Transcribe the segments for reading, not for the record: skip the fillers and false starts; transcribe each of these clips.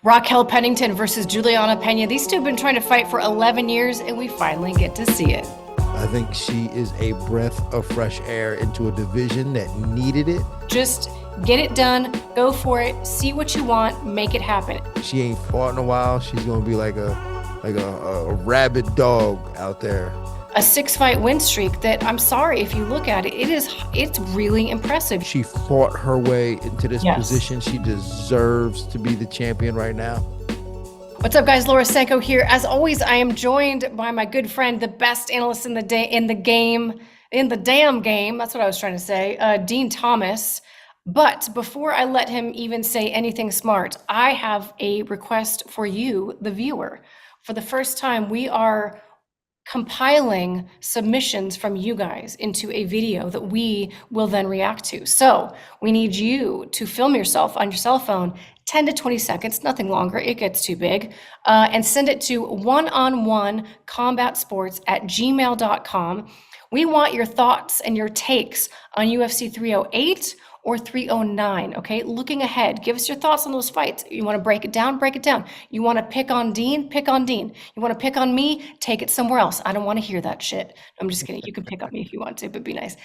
Raquel Pennington versus Juliana Pena. These two have been trying to fight for 11 years, and we finally get to see it. I think she is a breath of fresh air into a division that needed it. Just get it done, go for it, see what you want, make it happen. She ain't fought in a while. She's gonna be like a rabid dog out there. A 6-fight win streak that, I'm sorry, if you look at it, it's really impressive. She fought her way into this Yes. position. She deserves to be the champion right now. What's up, guys? Laura Sanko here. As always, I am joined by my good friend, the best analyst in the damn game. That's what I was trying to say, Dean Thomas. But before I let him even say anything smart, I have a request for you, the viewer. For the first time, we are compiling submissions from you guys into a video that we will then react to. So we need you to film yourself on your cell phone, 10 to 20 seconds, nothing longer, it gets too big, and send it to oneononecombatsports@gmail.com. We want your thoughts and your takes on UFC 308 or 309, okay? Looking ahead, give us your thoughts on those fights. You wanna break it down, break it down. You wanna pick on Dean, pick on Dean. You wanna pick on me, take it somewhere else. I don't wanna hear that shit. I'm just kidding, you can pick on me if you want to, but be nice.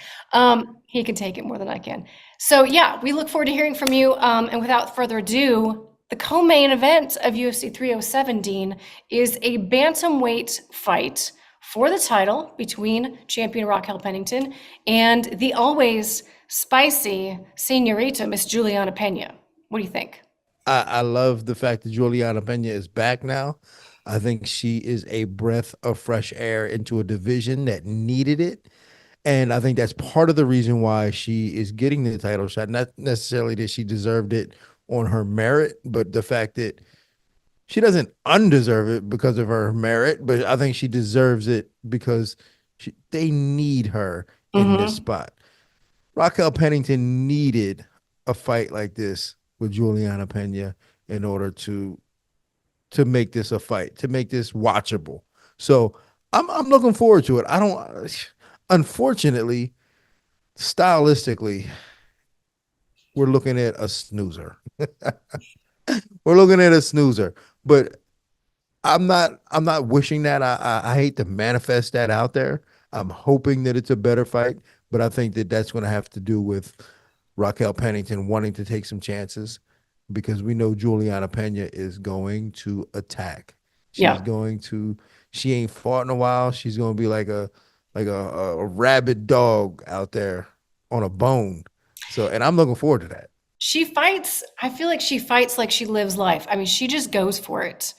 He can take it more than I can. So yeah, we look forward to hearing from you. And without further ado, the co-main event of UFC 307, Dean, is a bantamweight fight for the title between champion Raquel Pennington and the always spicy senorita, Miss Juliana Pena. What do you think? I love the fact that Juliana Pena is back now. I think she is a breath of fresh air into a division that needed it. And I think that's part of the reason why she is getting the title shot. Not necessarily that she deserved it on her merit, but the fact that she doesn't undeserve it because of her merit, but I think she deserves it because they need her in this spot. Raquel Pennington needed a fight like this with Juliana Pena in order to make this a fight, to make this watchable. So I'm looking forward to it. Unfortunately, stylistically, we're looking at a snoozer. We're looking at a snoozer, but I'm not wishing that. I hate to manifest that out there. I'm hoping that it's a better fight, but I think that that's going to have to do with Raquel Pennington wanting to take some chances because we know Juliana Pena is going to attack. She ain't fought in a while. She's going to be like a rabid dog out there on a bone. So, and I'm looking forward to that. She fights, I feel like she fights like she lives life. I mean, she just goes for it.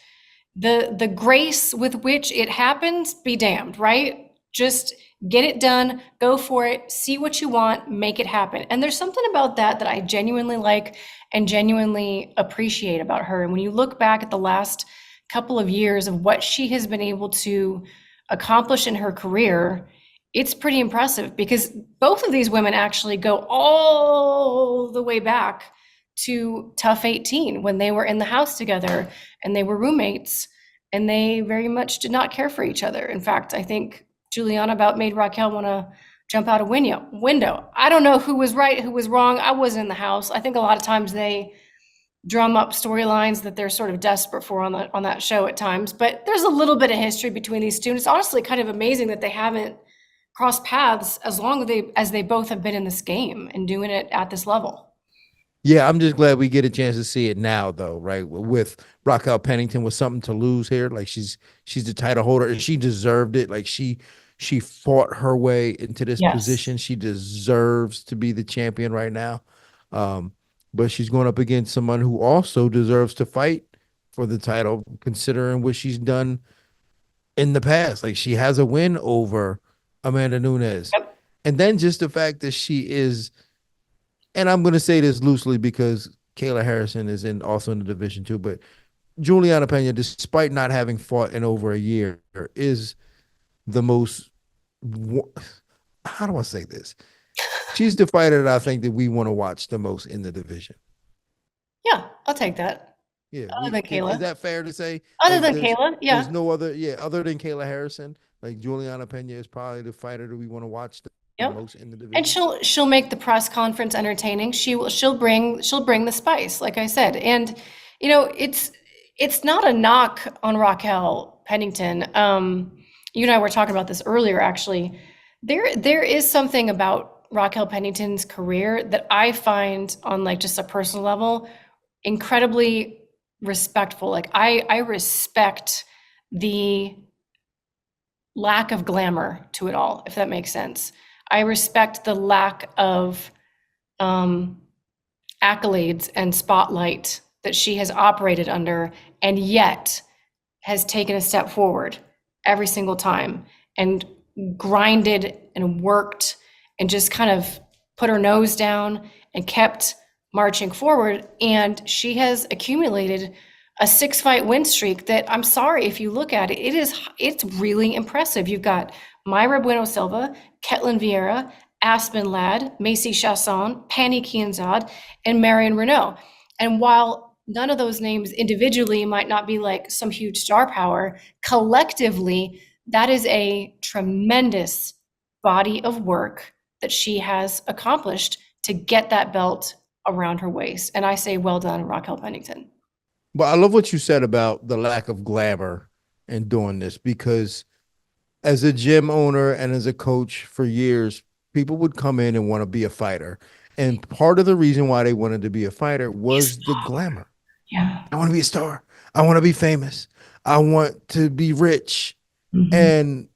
The grace with which it happens, be damned, right? Just get it done, go for it, see what you want, make it happen. And there's something about that I genuinely like and genuinely appreciate about her. And when you look back at the last couple of years of what she has been able to accomplish in her career, it's pretty impressive because both of these women actually go all the way back to Tough 18 when they were in the house together and they were roommates and they very much did not care for each other. In fact, I think Juliana about made Raquel want to jump out a window. I don't know who was right, who was wrong. I wasn't in the house. I think a lot of times they drum up storylines that they're sort of desperate for on that show at times. But there's a little bit of history between these two. And it's honestly kind of amazing that they haven't crossed paths as long as they both have been in this game and doing it at this level. Yeah, I'm just glad we get a chance to see it now, though, right? With Raquel Pennington with something to lose here. Like she's the title holder and she deserved it. Like she fought her way into this position. She deserves to be the champion right now. But she's going up against someone who also deserves to fight for the title, considering what she's done in the past. Like she has a win over Amanda Nunes. Yep. And then just the fact that she is, and I'm going to say this loosely because Kayla Harrison is also in the division too, but Juliana Pena, despite not having fought in over a year, is the most, how do I say this? She's the fighter that I think that we want to watch the most in the division. Yeah, I'll take that. Yeah. Other than Kayla. Is that fair to say? Other than Kayla, yeah. There's no other, other than Kayla Harrison, like Juliana Pena is probably the fighter that we want to watch the most in the division. And she'll make the press conference entertaining. She'll bring the spice, like I said. And you know, it's not a knock on Raquel Pennington. You and I were talking about this earlier, actually. There is something about Raquel Pennington's career that I find on like just a personal level incredibly respectful. Like I respect the lack of glamour to it all, if that makes sense. I respect the lack of um, accolades and spotlight that she has operated under, and yet has taken a step forward every single time and grinded and worked and just kind of put her nose down and kept marching forward. And she has accumulated a 6-fight win streak that, I'm sorry, if you look at it, it's really impressive. You've got Mayra Bueno Silva, Ketlin Vieira, Aspen Ladd, Macy Chasson, Pani Kianzad, and Marion Renault. And while none of those names individually might not be like some huge star power, collectively, that is a tremendous body of work that she has accomplished to get that belt around her waist. And I say, well done, Raquel Pennington. But I love what you said about the lack of glamour in doing this, because as a gym owner and as a coach for years, people would come in and want to be a fighter. And part of the reason why they wanted to be a fighter was the glamour. Yeah. I want to be a star. I want to be famous. I want to be rich. Mm-hmm. And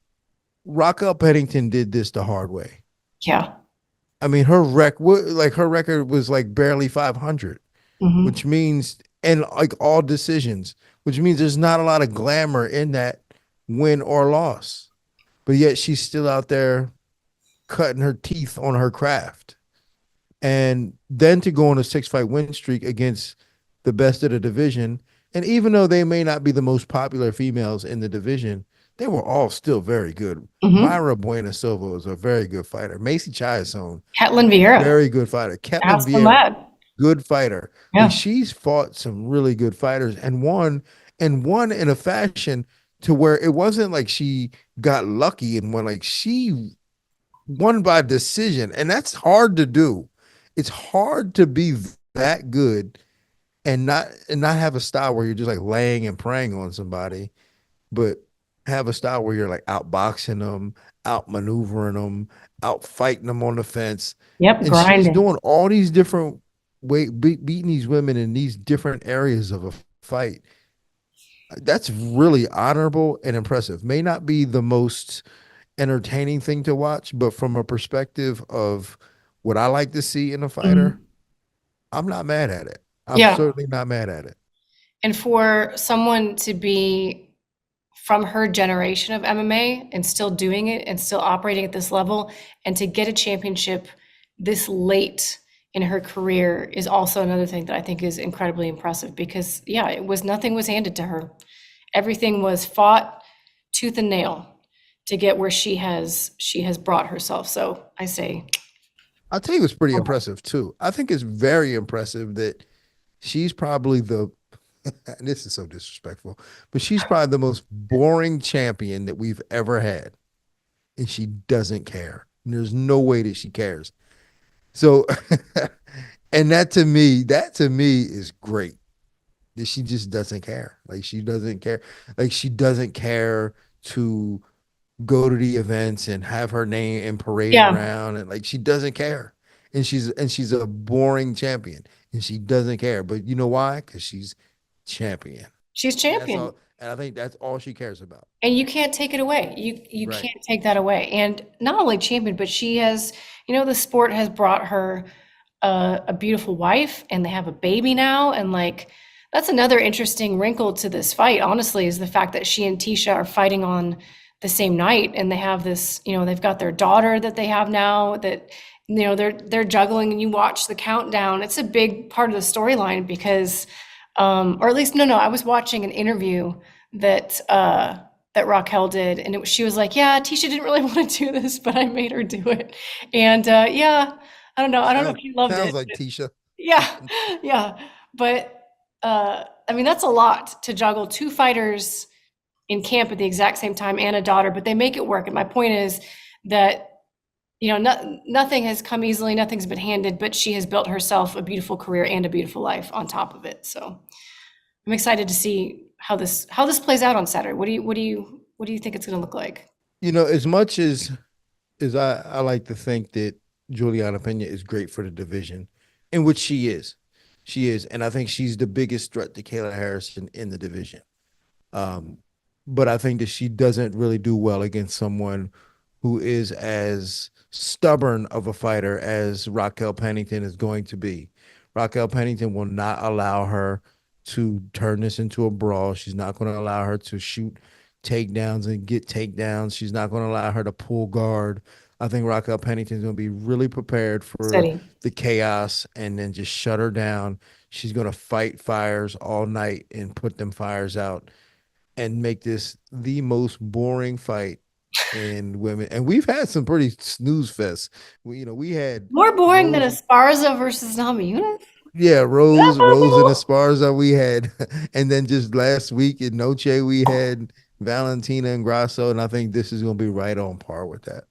Raquel Pennington did this the hard way. Yeah. I mean, her record was like barely 500, Mm-hmm. which means, and like all decisions, which means there's not a lot of glamour in that win or loss. But yet she's still out there cutting her teeth on her craft. And then to go on a 6-fight win streak against the best of the division. And even though they may not be the most popular females in the division, they were all still very good. Mm-hmm. Mayra Bueno Silva was a very good fighter. Macy Chiasson, Ketlin Vieira, very good fighter. Ketlin Aspen Vieira, Ladd, good fighter. yeah. And she's fought some really good fighters and won in a fashion to where it wasn't like she got lucky and won. Like she won by decision, and that's hard to do. It's hard to be that good and not have a style where you're just like laying and praying on somebody, but have a style where you're like outboxing them, outmaneuvering them, out fighting them on the fence. Yep, And grinding. she's doing all these different beating these women in these different areas of a fight. That's really honorable and impressive. May not be the most entertaining thing to watch, but from a perspective of what I like to see in a fighter, Mm-hmm. I'm not mad at it. I'm Yeah. certainly not mad at it. And for someone to be from her generation of MMA and still doing it and still operating at this level and to get a championship this late in her career is also another thing that I think is incredibly impressive, because yeah, nothing was handed to her. Everything was fought tooth and nail to get where she has brought herself. So I say, I'll tell you what's pretty impressive too. I think it's very impressive that she's probably this is so disrespectful, but she's probably the most boring champion that we've ever had. And she doesn't care. And there's no way that she cares. So, and that to me is great. That she just doesn't care. Like she doesn't care. Like she doesn't care to go to the events and have her name and parade around, and like she doesn't care. And she's a boring champion, and she doesn't care. But you know why? Because she's champion. She's champion. And I think that's all she cares about. And you can't take it away. You Right. can't take that away. And not only champion, but she has, the sport has brought her a beautiful wife, and they have a baby now. And like, that's another interesting wrinkle to this fight, honestly, is the fact that she and Tisha are fighting on the same night, and they have this, they've got their daughter that they have now that, they're juggling, and you watch the countdown. It's a big part of the storyline because, or at least, no, I was watching an interview that Raquel did, and she was like, yeah, Tisha didn't really want to do this, but I made her do it. And yeah, I don't know if you loved it. Sounds like Tisha. Yeah. But I mean, that's a lot to juggle 2 fighters in camp at the exact same time and a daughter, but they make it work. And my point is that, nothing has come easily, nothing's been handed, but she has built herself a beautiful career and a beautiful life on top of it. So I'm excited to see how this plays out on Saturday. What do you think it's going to look like? As much as I like to think that Juliana Pena is great for the division, in which she is. She is. And I think she's the biggest threat to Kayla Harrison in the division. Um, but I think that she doesn't really do well against someone who is as stubborn of a fighter as Raquel Pennington is going to be. Raquel Pennington will not allow her to turn this into a brawl. She's not going to allow her to shoot takedowns and get takedowns. She's not going to allow her to pull guard. I think Raquel Pennington is going to be really prepared for Steady. the chaos and then just shut her down. She's going to fight fires all night and put them fires out and make this the most boring fight in women. And we've had some pretty snooze fests. We had More boring than Rose, Esparza versus Namajunas? yeah, Is that Rose and possible? Esparza we had, and then just last week in Noche we had Valentina and Grasso, and I think this is going to be right on par with that.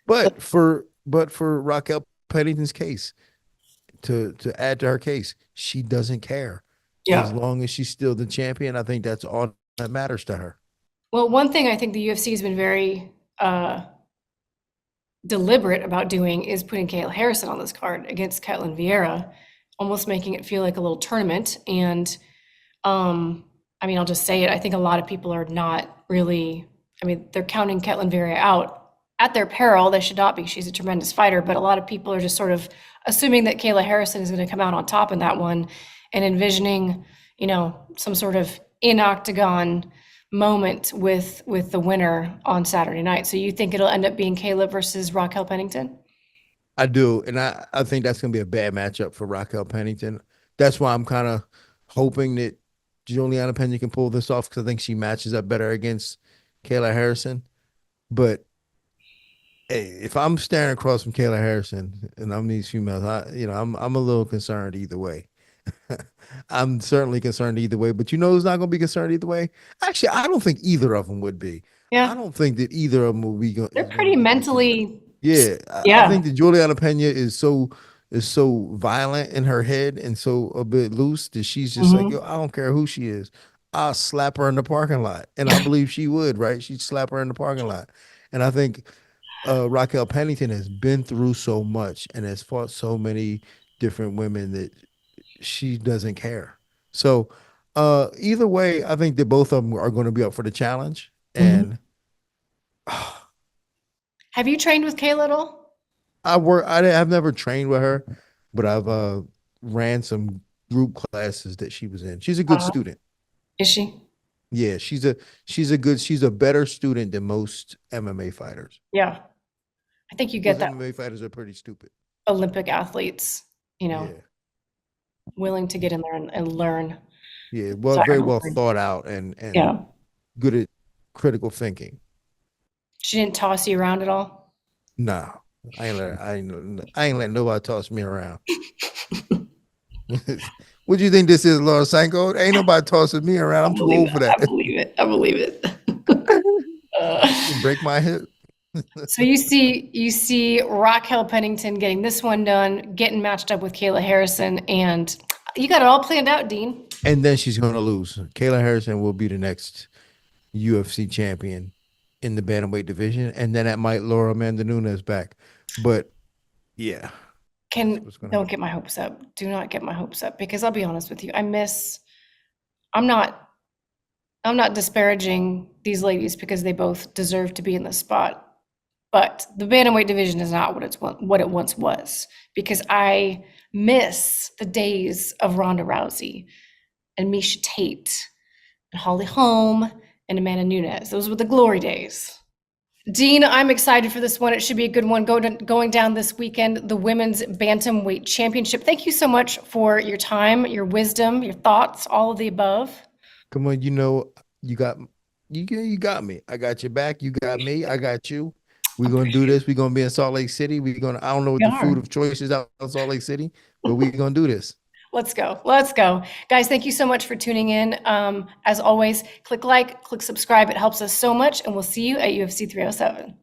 But for Raquel Pennington's case, to add to her case, she doesn't care. As Yeah. long as she's still the champion, I think that's all that matters to her. Well, one thing I think the UFC has been very deliberate about doing is putting Kayla Harrison on this card against Ketlin Vieira, almost making it feel like a little tournament. And I mean, I'll just say it. I think a lot of people are not really, I mean, they're counting Ketlin Vieira out at their peril. They should not be. She's a tremendous fighter, but a lot of people are just sort of assuming that Kayla Harrison is going to come out on top in that one and envisioning, some sort of in octagon moment with the winner on Saturday night. So you think it'll end up being Kayla versus Raquel Pennington? I do, and I think that's going to be a bad matchup for Raquel Pennington. That's why I'm kind of hoping that Juliana Pena can pull this off because I think she matches up better against Kayla Harrison. But hey, if I'm staring across from Kayla Harrison and I'm these females, I'm a little concerned either way. I'm certainly concerned either way, but who's not going to be concerned either way? Actually, I don't think either of them would be. I Yeah, don't think that either of them will be they're is going to pretty be concerned. mentally, Yeah, I yeah. think that Juliana Pena is so violent in her head and so a bit loose that she's just like, yo, Mhm. I don't care who she is. I'll slap her in the parking lot. And I believe she would, right? She'd slap her in the parking lot. And I think Raquel Pennington has been through so much and has fought so many different women that she doesn't care. So either way, I think that both of them are going to be up for the challenge. Mhm. And Have you trained with Kayla at all? I've never trained with her, but I've ran some group classes that she was in. She's a good Uh, student. is she? Yeah, she's a better student than most MMA fighters. Yeah. I think you get Most that MMA fighters are pretty stupid. Olympic athletes, Yeah. willing to get in there and learn. Yeah. Well, So I very don't well worry. thought out and Yeah. good at critical thinking. She didn't toss you around at all? Nah. I ain't letting nobody toss me around. What do you think this is, Laura Sanko? Ain't nobody tossing me around. I I'm too believe old it. for I that. believe it. I believe it. You can Uh, break my hip. so you see Raquel Pennington getting this one done, getting matched up with Kayla Harrison, and you got it all planned out, Dean. And then she's going to lose. Kayla Harrison will be the next UFC champion in the bantamweight division, and then that might lure Amanda Nunes back. But yeah, that's Can what's going to don't happen. get my hopes up. Do not get my hopes up because I'll be honest with you. I'm not I'm not disparaging these ladies because they both deserve to be in this spot. But the bantamweight division is not what it once was because I miss the days of Ronda Rousey and Misha Tate and Holly Holm and Amanda Nunes. Those were the glory days. Dean, I'm excited for this one. It should be a good one going down this weekend, the Women's Bantamweight Championship. Thank you so much for your time, your wisdom, your thoughts, all of the above. Come on, you got you got me. I got your back. You got me. I got you. We're gonna do Appreciate this. We're gonna be in Salt Lake City. I don't know what it. We the food are. of choice is out in Salt Lake City, but we're gonna do this. Let's go. Let's go. Guys, thank you so much for tuning in. As always, click like, click subscribe. It helps us so much, and we'll see you at UFC 307.